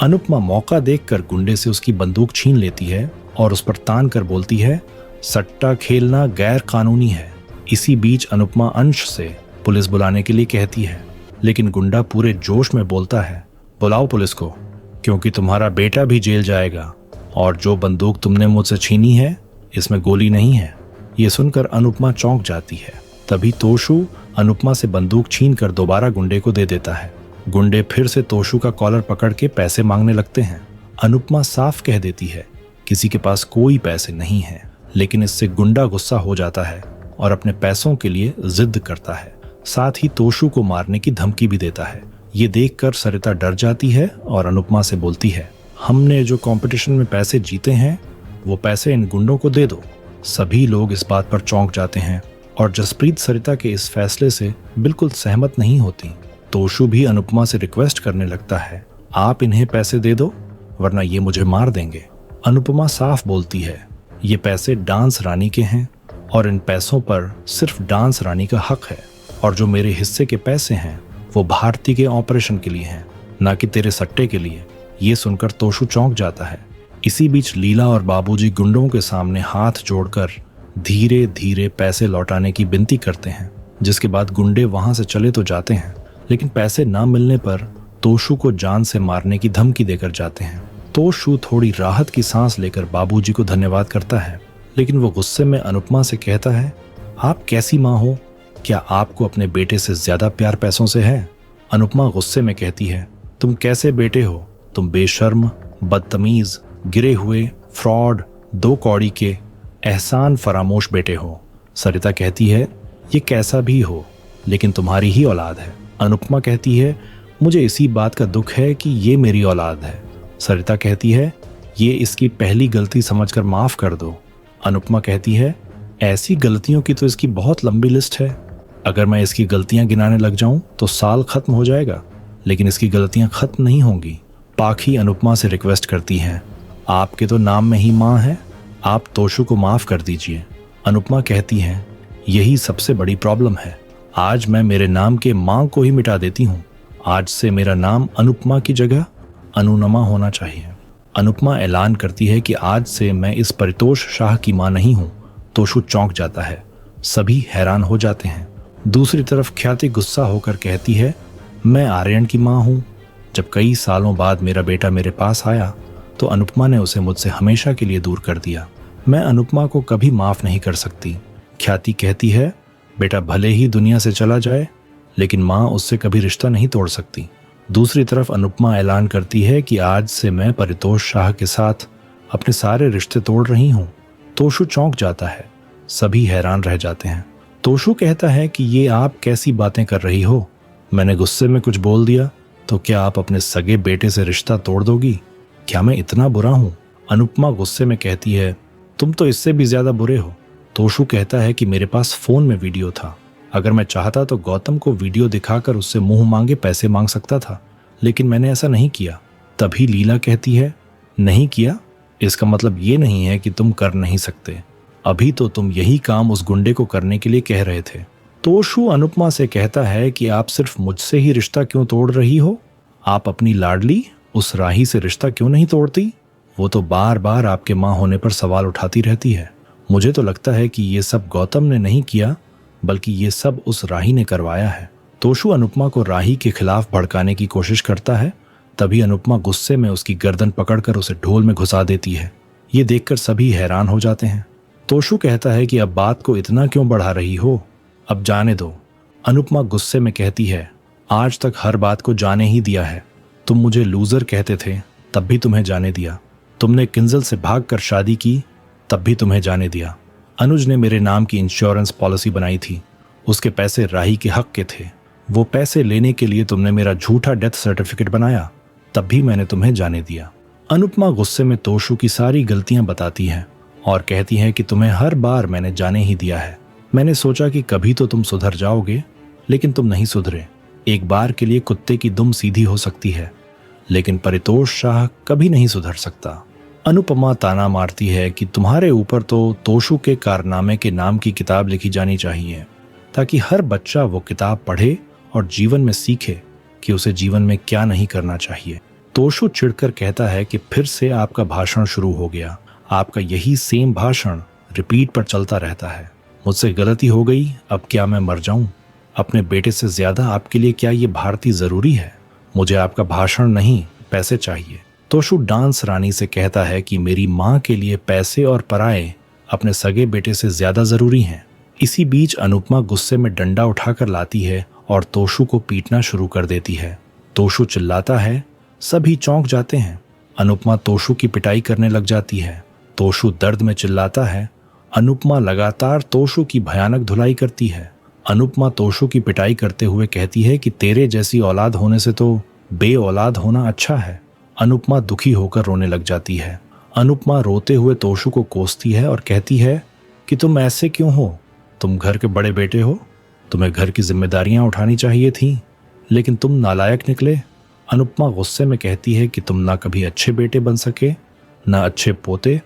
अनुपमा मौका देखकर गुंडे से उसकी बंदूक छीन लेती है और उस पर तान कर बोलती है, सट्टा खेलना गैर कानूनी है। इसी बीच अनुपमा अंश से पुलिस बुलाने के लिए कहती है, लेकिन गुंडा पूरे जोश में बोलता है, बुलाओ पुलिस को, क्योंकि तुम्हारा बेटा भी जेल जाएगा और जो बंदूक तुमने मुझसे छीनी है इसमें गोली नहीं है। ये सुनकर अनुपमा चौंक जाती है। तभी तोशु अनुपमा से बंदूक छीन कर दोबारा गुंडे को दे देता है। गुंडे फिर से तोशु का कॉलर पकड़ के पैसे मांगने लगते हैं। अनुपमा साफ कह देती है किसी के पास कोई पैसे नहीं है, लेकिन इससे गुंडा गुस्सा हो जाता है और अपने पैसों के लिए जिद करता है। साथ ही तोशु को मारने की धमकी भी देता है। ये देखकर सरिता डर जाती है और अनुपमा से बोलती है, हमने जो कंपटीशन में पैसे जीते हैं वो पैसे इन गुंडों को दे दो। सभी लोग इस बात पर चौंक जाते हैं और जसप्रीत सरिता के इस फैसले से बिल्कुल सहमत नहीं होती। तोशु भी अनुपमा से रिक्वेस्ट करने लगता है, आप इन्हें पैसे दे दो वरना ये मुझे मार देंगे। अनुपमा साफ बोलती है, ये पैसे डांस रानी के हैं और इन पैसों पर सिर्फ डांस रानी का हक है, और जो मेरे हिस्से के पैसे हैं वो भारती के ऑपरेशन के लिए हैं, ना कि तेरे सट्टे के लिए। ये सुनकर तोशु चौंक जाता है। इसी बीच लीला और बाबूजी गुंडों के सामने हाथ जोड़कर धीरे धीरे पैसे लौटाने की विनती करते हैं, जिसके बाद गुंडे वहां से चले तो जाते हैं, लेकिन पैसे ना मिलने पर तोशु को जान से मारने की धमकी देकर जाते हैं। तोशु थोड़ी राहत की सांस लेकर बाबूजी को धन्यवाद करता है, लेकिन वो गुस्से में अनुपमा से कहता है, आप कैसी माँ हो? क्या आपको अपने बेटे से ज्यादा प्यार पैसों से है? अनुपमा गुस्से में कहती है, तुम कैसे बेटे हो? तुम बेशर्म, बदतमीज, गिरे हुए, फ्रॉड, दो कौड़ी के, एहसान फरामोश बेटे हो। सरिता कहती है, ये कैसा भी हो लेकिन तुम्हारी ही औलाद है। अनुपमा कहती है, मुझे इसी बात का दुख है कि ये मेरी औलाद है। सरिता कहती है, ये इसकी पहली गलती समझकर माफ कर दो। अनुपमा कहती है, ऐसी गलतियों की तो इसकी बहुत लंबी लिस्ट है। अगर मैं इसकी गलतियां गिनाने लग जाऊं तो साल खत्म हो जाएगा, लेकिन इसकी गलतियां खत्म नहीं होंगी। पाखी अनुपमा से रिक्वेस्ट करती हैं, आपके तो नाम में ही माँ है, आप तोशु को माफ कर दीजिए। अनुपमा कहती हैं, यही सबसे बड़ी प्रॉब्लम है। आज मैं मेरे नाम के माँ को ही मिटा देती हूँ। आज से मेरा नाम अनुपमा की जगह अनुनमा होना चाहिए। अनुपमा ऐलान करती है कि आज से मैं इस परितोष शाह की माँ नहीं हूँ। तोशु चौंक जाता है। सभी हैरान हो जाते हैं। दूसरी तरफ ख्याति गुस्सा होकर कहती है, मैं आर्यन की माँ हूँ। जब कई सालों बाद मेरा बेटा मेरे पास आया तो अनुपमा ने उसे मुझसे हमेशा के लिए दूर कर दिया। मैं अनुपमा को कभी माफ नहीं कर सकती। ख्याति कहती है, बेटा भले ही दुनिया से चला जाए लेकिन माँ उससे कभी रिश्ता नहीं तोड़ सकती। दूसरी तरफ अनुपमा ऐलान करती है कि आज से मैं परितोष शाह के साथ अपने सारे रिश्ते तोड़ रही हूँ। तोशु चौंक जाता है। सभी हैरान रह जाते हैं। तोशु कहता है कि ये आप कैसी बातें कर रही हो? मैंने गुस्से में कुछ बोल दिया तो क्या आप अपने सगे बेटे से रिश्ता तोड़ दोगी? क्या मैं इतना बुरा हूं? अनुपमा गुस्से में कहती है, तुम तो इससे भी ज्यादा बुरे हो। तोशु कहता है कि मेरे पास फोन में वीडियो था। अगर मैं चाहता तो गौतम को वीडियो दिखाकर उससे मुंह मांगे पैसे मांग सकता था, लेकिन मैंने ऐसा नहीं किया। तभी लीला कहती है, नहीं किया इसका मतलब ये नहीं है कि तुम कर नहीं सकते। अभी तो तुम यही काम उस गुंडे को करने के लिए कह रहे थे। तोशु अनुपमा से कहता है कि आप सिर्फ मुझसे ही रिश्ता क्यों तोड़ रही हो? आप अपनी लाडली उस राही से रिश्ता क्यों नहीं तोड़ती? वो तो बार बार आपके माँ होने पर सवाल उठाती रहती है। मुझे तो लगता है कि ये सब गौतम ने नहीं किया, बल्कि ये सब उस राही ने करवाया है। तोशु अनुपमा को राही के खिलाफ भड़काने की कोशिश करता है। तभी अनुपमा गुस्से में उसकी गर्दन पकड़कर उसे ढोल में घुसा देती है। ये देखकर सभी हैरान हो जाते हैं। तोशु कहता है कि अब बात को इतना क्यों बढ़ा रही हो, अब जाने दो। अनुपमा गुस्से में कहती है, आज तक हर बात को जाने ही दिया है। तुम मुझे लूजर कहते थे, तब भी तुम्हें जाने दिया। तुमने किंजल से भागकर शादी की, तब भी तुम्हें जाने दिया। अनुज ने मेरे नाम की इंश्योरेंस पॉलिसी बनाई थी, उसके पैसे राही के हक के थे। वो पैसे लेने के लिए तुमने मेरा झूठा डेथ सर्टिफिकेट बनाया, तब भी मैंने तुम्हें जाने दिया। अनुपमा गुस्से में तोशु की सारी गलतियां बताती है और कहती है कि तुम्हें हर बार मैंने जाने ही दिया है। मैंने सोचा कि कभी तो तुम सुधर जाओगे, लेकिन तुम नहीं सुधरे। एक बार के लिए कुत्ते की दुम सीधी हो सकती है, लेकिन परितोष शाह कभी नहीं सुधर सकता। अनुपमा ताना मारती है कि तुम्हारे ऊपर तो तोशु के कारनामे के नाम की किताब लिखी जानी चाहिए, ताकि हर बच्चा वो किताब पढ़े और जीवन में सीखे कि उसे जीवन में क्या नहीं करना चाहिए। तोशु चिढ़कर कहता है कि फिर से आपका भाषण शुरू हो गया। आपका यही सेम भाषण रिपीट पर चलता रहता है। मुझसे गलती हो गई, अब क्या मैं मर जाऊं? अपने बेटे से ज्यादा आपके लिए क्या ये भारती जरूरी है? मुझे आपका भाषण नहीं, पैसे चाहिए। तोशु डांस रानी से कहता है कि मेरी माँ के लिए पैसे और पराये अपने सगे बेटे से ज्यादा जरूरी हैं। इसी बीच अनुपमा गुस्से में डंडा उठाकर लाती है और तोशु को पीटना शुरू कर देती है। तोशु चिल्लाता है, सभी चौंक जाते हैं। अनुपमा तोशु की पिटाई करने लग जाती है। तोशु दर्द में चिल्लाता है। अनुपमा लगातार तोशु की भयानक धुलाई करती है। अनुपमा तोशु की पिटाई करते हुए कहती है कि तेरे जैसी औलाद होने से तो बे औलाद होना अच्छा है। अनुपमा दुखी होकर रोने लग जाती है। अनुपमा रोते हुए तोशु को कोसती है और कहती है कि तुम ऐसे क्यों हो? तुम घर के बड़े बेटे हो, तुम्हें घर की जिम्मेदारियां उठानी चाहिए थी, लेकिन तुम नालायक निकले। अनुपमा गुस्से में कहती है कि तुम ना कभी अच्छे बेटे बन सके, ना अच्छे पोते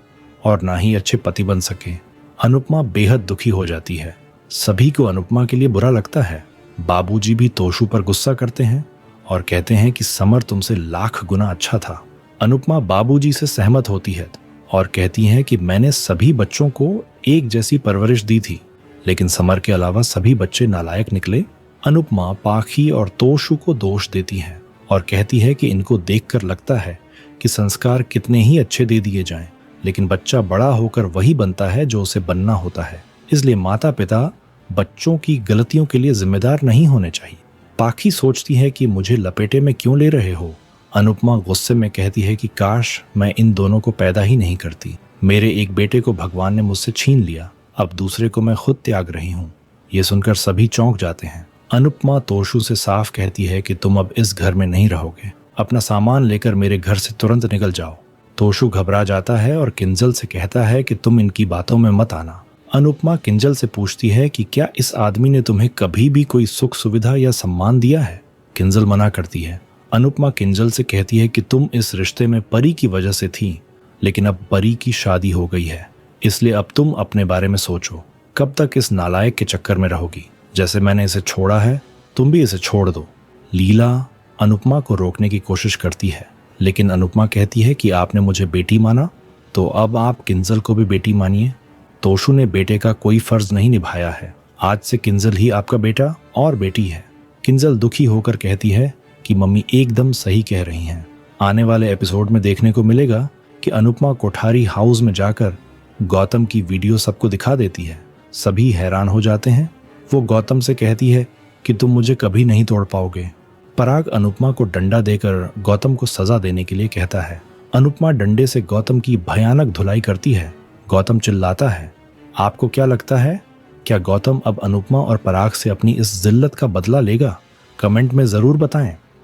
और ना ही अच्छे पति बन सके। अनुपमा बेहद दुखी हो जाती है। सभी को अनुपमा के लिए बुरा लगता है। बाबूजी भी तोशु पर गुस्सा करते हैं और कहते हैं कि समर तुमसे लाख गुना अच्छा था। अनुपमा बाबूजी से सहमत होती है और कहती हैं कि मैंने सभी बच्चों को एक जैसी परवरिश दी थी, लेकिन समर के अलावा सभी बच्चे नालायक निकले। अनुपमा पाखी और तोशु को दोष देती है और कहती है कि इनको देखकर लगता है कि संस्कार कितने ही अच्छे दे दिए जाएं, लेकिन बच्चा बड़ा होकर वही बनता है जो उसे बनना होता है। इसलिए माता पिता बच्चों की गलतियों के लिए जिम्मेदार नहीं होने चाहिए। पाखी सोचती है कि मुझे लपेटे में क्यों ले रहे हो? अनुपमा गुस्से में कहती है कि काश मैं इन दोनों को पैदा ही नहीं करती। मेरे एक बेटे को भगवान ने मुझसे छीन लिया, अब दूसरे को मैं खुद त्याग रही हूँ। ये सुनकर सभी चौंक जाते हैं। अनुपमा तोशु से साफ कहती है कि तुम अब इस घर में नहीं रहोगे, अपना सामान लेकर मेरे घर से तुरंत निकल जाओ। तोशु घबरा जाता है और किंजल से कहता है कि तुम इनकी बातों में मत आना। अनुपमा किंजल से पूछती है कि क्या इस आदमी ने तुम्हें कभी भी कोई सुख सुविधा या सम्मान दिया है? किंजल मना करती है। अनुपमा किंजल से कहती है कि तुम इस रिश्ते में परी की वजह से थी, लेकिन अब परी की शादी हो गई है, इसलिए अब तुम अपने बारे में सोचो। कब तक इस नालायक के चक्कर में रहोगी? जैसे मैंने इसे छोड़ा है, तुम भी इसे छोड़ दो। लीला अनुपमा को रोकने की कोशिश करती है, लेकिन अनुपमा कहती है कि आपने मुझे बेटी माना, तो अब आप किंजल को भी बेटी मानिए। तोशु ने बेटे का कोई फर्ज नहीं निभाया है। आज से किंजल ही आपका बेटा और बेटी है। किंजल दुखी होकर कहती है कि मम्मी एकदम सही कह रही हैं। आने वाले एपिसोड में देखने को मिलेगा कि अनुपमा कोठारी हाउस में जाकर गौतम की वीडियो सबको दिखा देती है। सभी हैरान हो जाते हैं। वो गौतम से कहती है कि तुम मुझे कभी नहीं तोड़ पाओगे। पराग अनुपमा को डंडा देकर गौतम को सजा देने के लिए कहता है। अनुपमा डंडे से गौतम की भयानक धुलाई करती है। गौतम चिल्लाता है। आपको क्या लगता है, क्या गौतम अब अनुपमा और पराग से अपनी इस जिल्लत का बदला लेगा? कमेंट में जरूर बताएं।